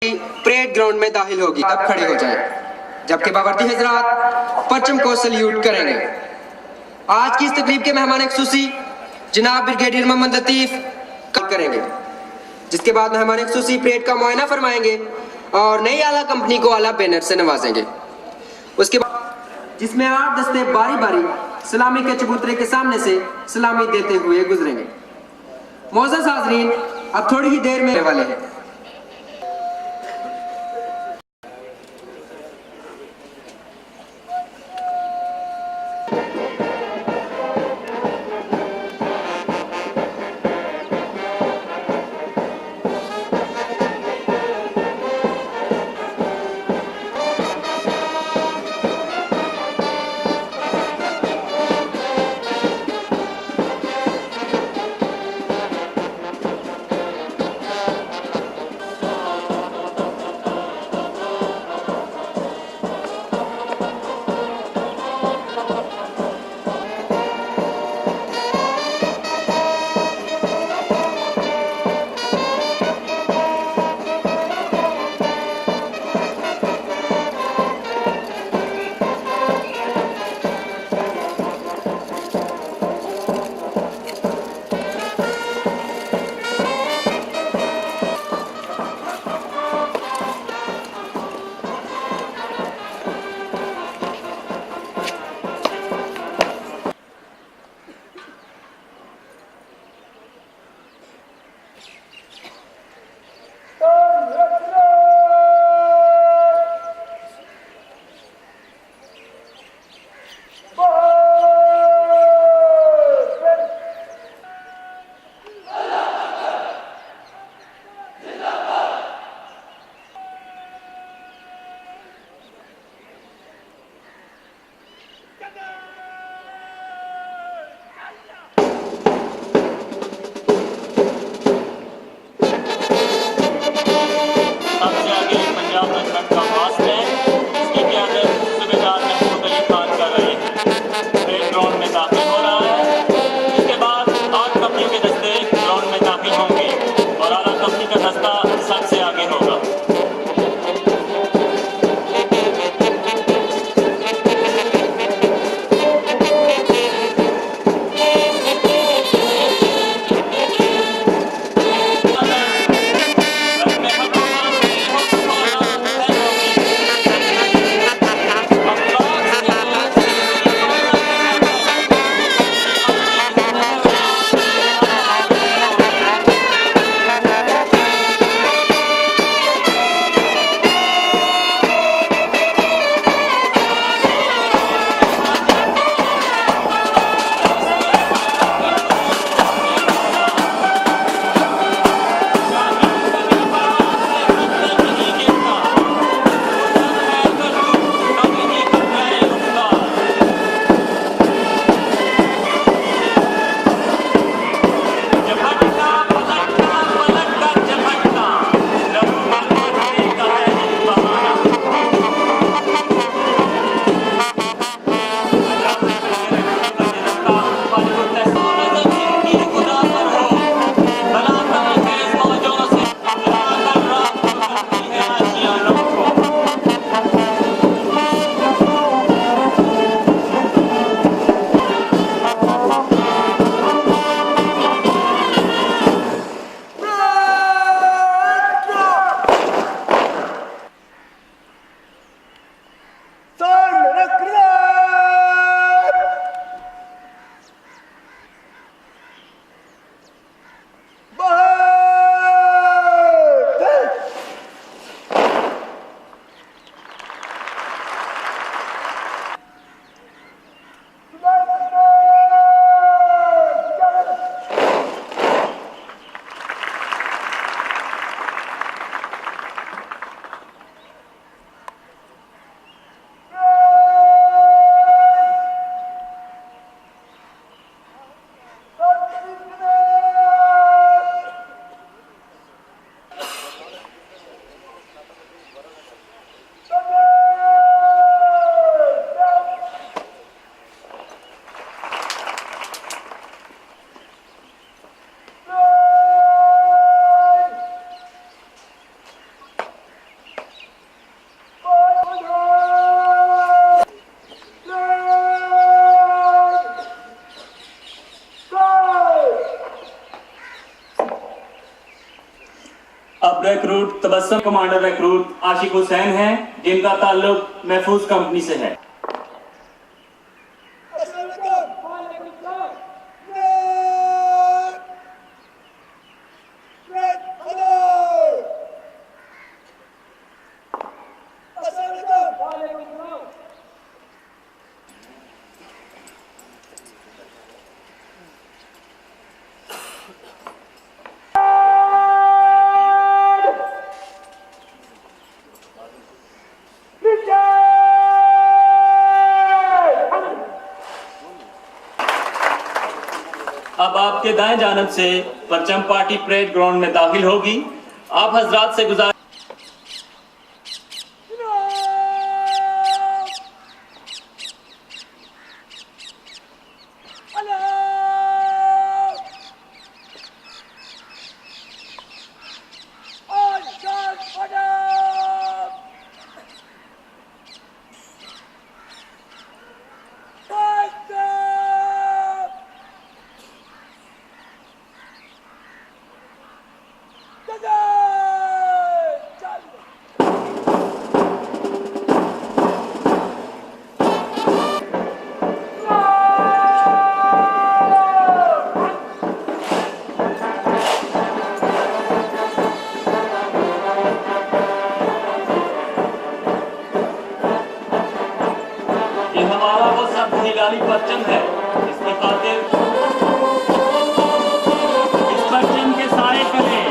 Parade ground में दाखिल होगी तब खड़े हो जाएं, जबकि बावर्ती हजरात परचम को सल्यूट करेंगे। आज की इस तकरीब के मेहमान खुसूसी जनाब ब्रिगेडियर मोहम्मद लतीफ करेंगे, जिसके बाद मेहमान खुसूसी परेड का मुआयना फरमाएंगे और नई आला कंपनी को आला बैनर से नवाजेंगे। उसके बाद जिसमें 8 दस्ते बारी बारी सलामी के चबूतरे के सामने से सलामी देते हुए गुजरेंगे। मोअज़्ज़ज़ हाज़रीन, अब थोड़ी ही देर में वाले हैं। मुतबस्सम कमांडर रिक्रूट आशिक हुसैन हैं, जिनका ताल्लुक महफूज कंपनी से है। अब आपके दाएं जानब से परचम पार्टी परेड ग्राउंड में दाखिल होगी। आप हजरात से गुजारिश परचम है, इसकी खातिर इस परचम के साए तले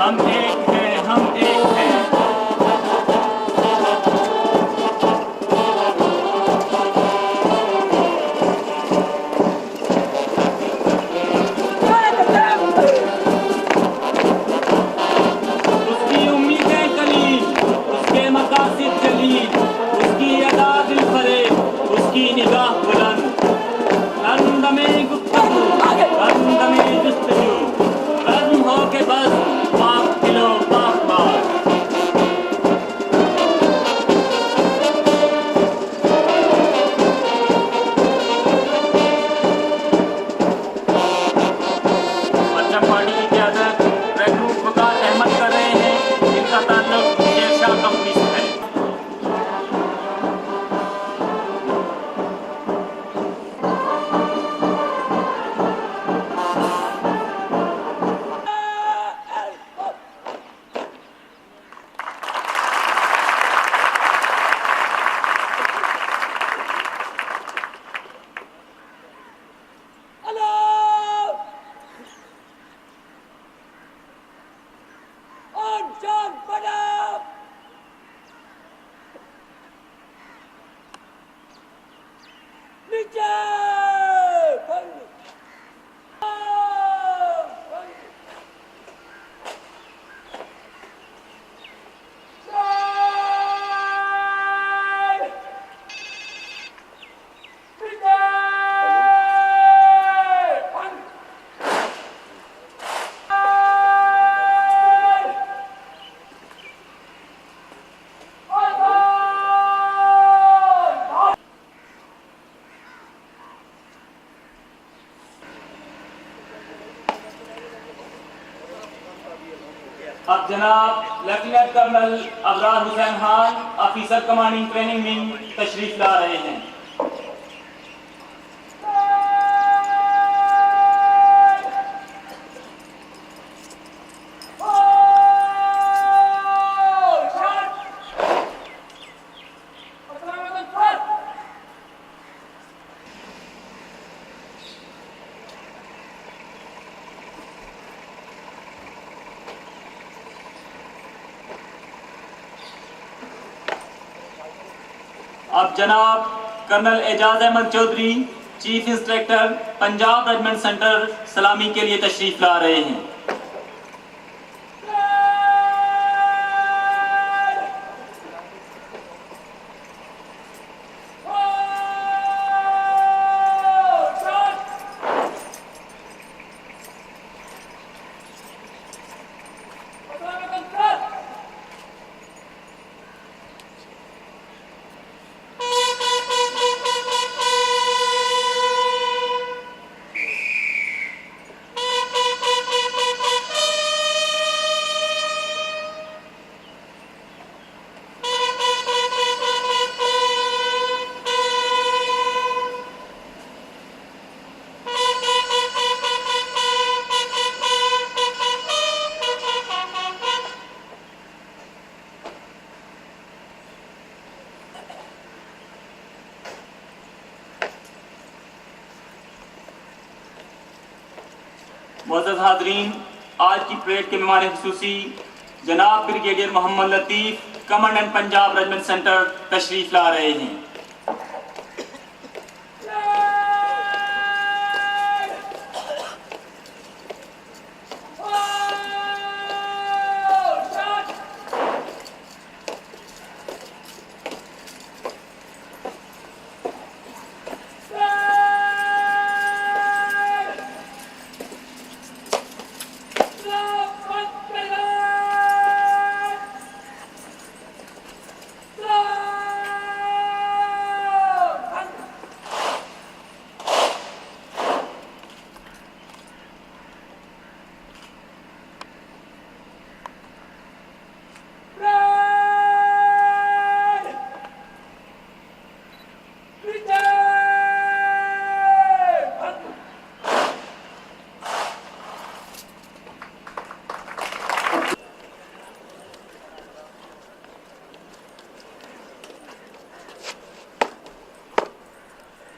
हम एक हैं, हम एक हैं। उसकी उम्मीदें कलील, उसके मकासिद जलील, उसकी अदा दिल फरेब, उसकी निगाह बुलंद, अंदमे गुफ्तगू, अंदमे जुस्तजू, रज़्म हो के बस पाक दिलो पाक बात। परचम पार्टी की क़यादत रिक्रूट वक़ार अहमद कर रहे हैं, जिनका ताल्लुक शेरशाह कंपनी से है। अब जनाब lieutenant colonel Abrar Hussain Khan, officer commanding training wing, तशरीफ ला रहे हैं। अब जनाब colonel Ejaz Ahmed Chaudhry, chief inspector Punjab regiment centre, सलामी के लिए तशरीफ ला रहे हैं। मुअज़्ज़ज़ हाज़रीन, आज की परेड के मेहमान खुसूसी जनाब ब्रिगेडियर मोहम्मद लतीफ़, कमांडेंट पंजाब रेजिमेंट सेंटर तशरीफ ला रहे हैं।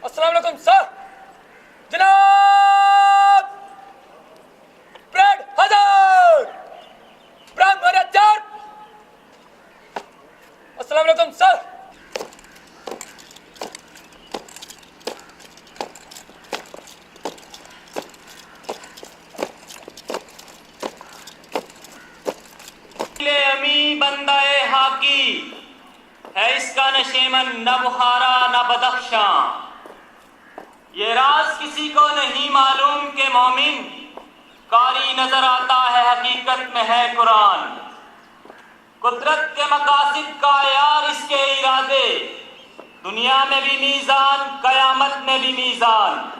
अस्सलाम वालेकुम सर। जनाब ब्रेड हाजिर, ब्रांड मेरे चार। अस्सलाम वालेकुम सर। अमी बंदाए हाकी है इसका नशेमन, न बुखारा न बदख्शां। ये राज किसी को नहीं मालूम के मोमिन कारी नजर आता है, हकीकत में है कुरान। कुदरत के मकासिद का यार इसके इरादे, दुनिया में भी मीजान कयामत में भी मीजान।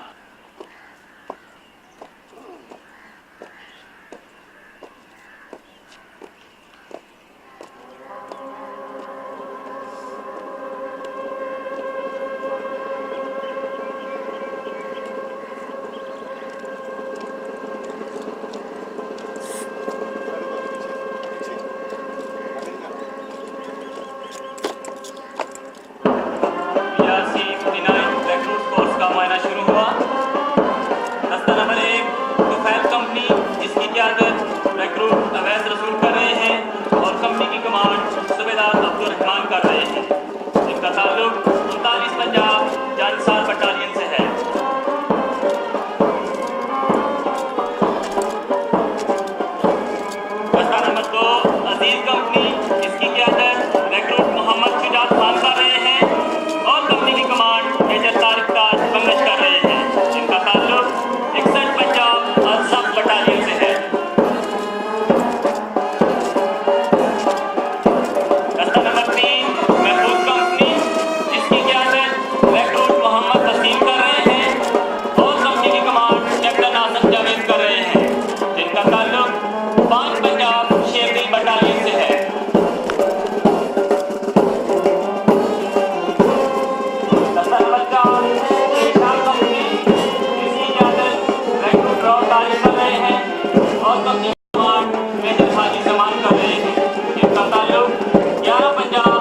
शुरू हुआ। दस्ता नंबर 1 तुफैल कंपनी, जिसकी क़यादत रिक्रूट अवैस रसूल कर रहे हैं और कंपनी की कमांड सूबेदार अब्दुल रहमान कर रहे हैं। इनका ताल्लुक 39 पंजाब जानसार बटालियन से है। दस्ता नंबर 2 अजीज कंपनी, जिसकी क़यादत रिक्रूट मोहम्मद शुजात खान कर रहे हैं और कंपनी की कमांड मेजर तारिक ताज बंगश कर रहे हैं। इनका ताल्लुक 61 पंजाब अज़ब बटालियन से है। दस्ता नंबर 3 महफूज कंपनी, जिसकी क़यादत रिक्रूट मोहम्मद तस्लीम कर रहे हैं और कंपनी की कमांड कैप्टन आसफ जावेद कर रहे हैं। जिनका ताल्लुक 5 पंजाब शेरदिल बटालियन से है। दस्ता नंबर 4 कंपनी, जिसकी क़यादत रिक्रूट रॉ तारिक कर रहे हैं और कंपनी की कमांड मेजर हाजी जमान कर रहे हैं। इनका ताल्लुक 11 पंजाब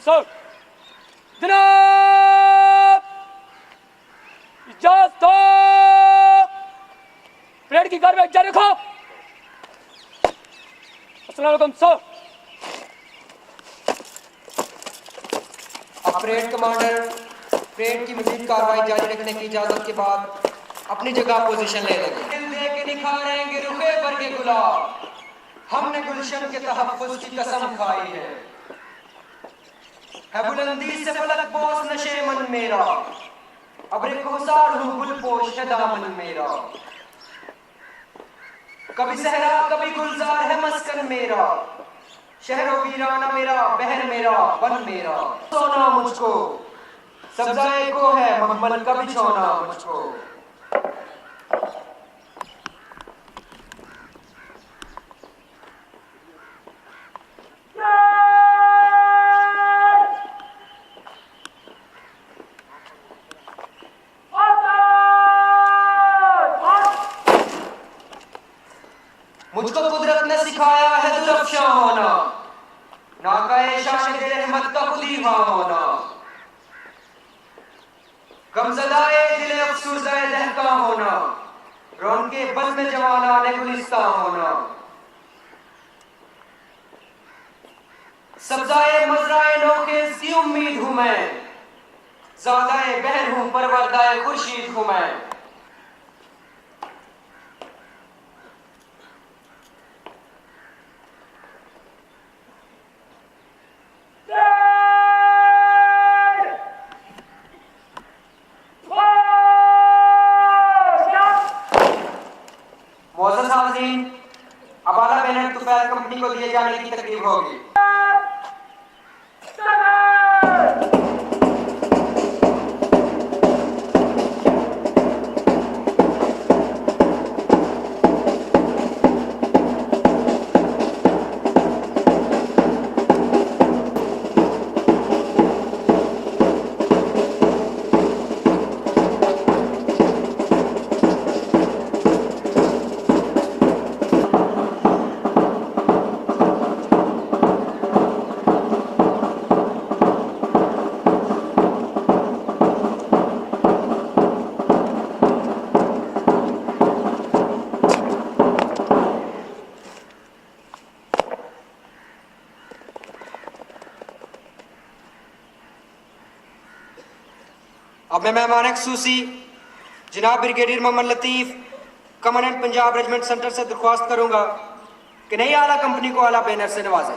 सर। जनाब इजाजत हो, परेड की कार्रवाई जारी रखो। अस्सलाम वालेकुम सर। अब परेड कमांडर परेड की मजीद कार्रवाई जारी रखने की इजाजत के बाद अपनी जगह पोजीशन ले लेंगे। दिल दे के निखारेंगे रुखे बरगे गुलाब, हमने गुलशन के तहफ्फुज़ की कसम खाई है बुलंदी से फलक बोस नशे मन मेरा, अब्रे कोसार हूँ गुलपोश है दामन मेरा, कभी सहरा कभी गुलजार है मस्कन मेरा, शहरो वीराना मेरा बहर मेरा बन मेरा, सोना मुझको सब्जाए को है महमल कभी छोना मुझको। मुझको कुदरत ने सिखाया है दुरफ्शा होना, नाकाए शान दे रहमत का खुद ही वहां होना, गमज़दाए दिले अफसुरदाए दहका होना, रौनके बल में जवाना ने गुलिस्ता होना, सब्ज़ाए मज़राए नौखेज़ की उम्मीद हूँ मैं, ज़ादाए बहर हूँ परवरदाए खुर्शीद हूँ मैं। मौजूद हाज़रीन, अब आला बैनर तुफैल कंपनी को दिए जाने की तकरीब होगी। अब मैं मेहमान खुसूसी जनाब ब्रिगेडियर मोहम्मद लतीफ़ कमांडेंट पंजाब रेजिमेंट सेंटर से दरख्वास्त करूंगा कि नई आला कंपनी को आला बैनर से नवाजें।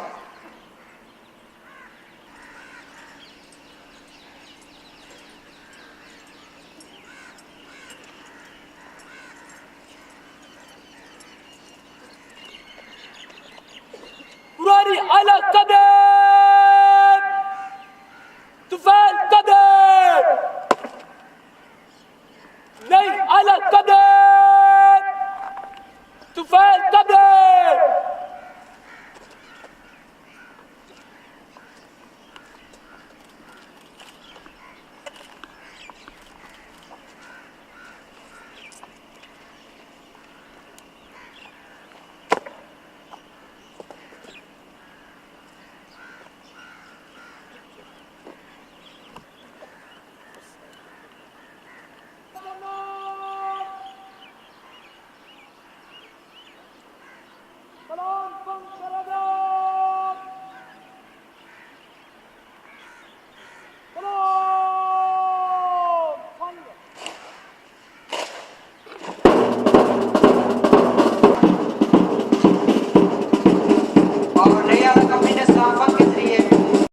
पुरानी आला कदम, तुफैल कदम, नई आला कदम, तुफैल कदम।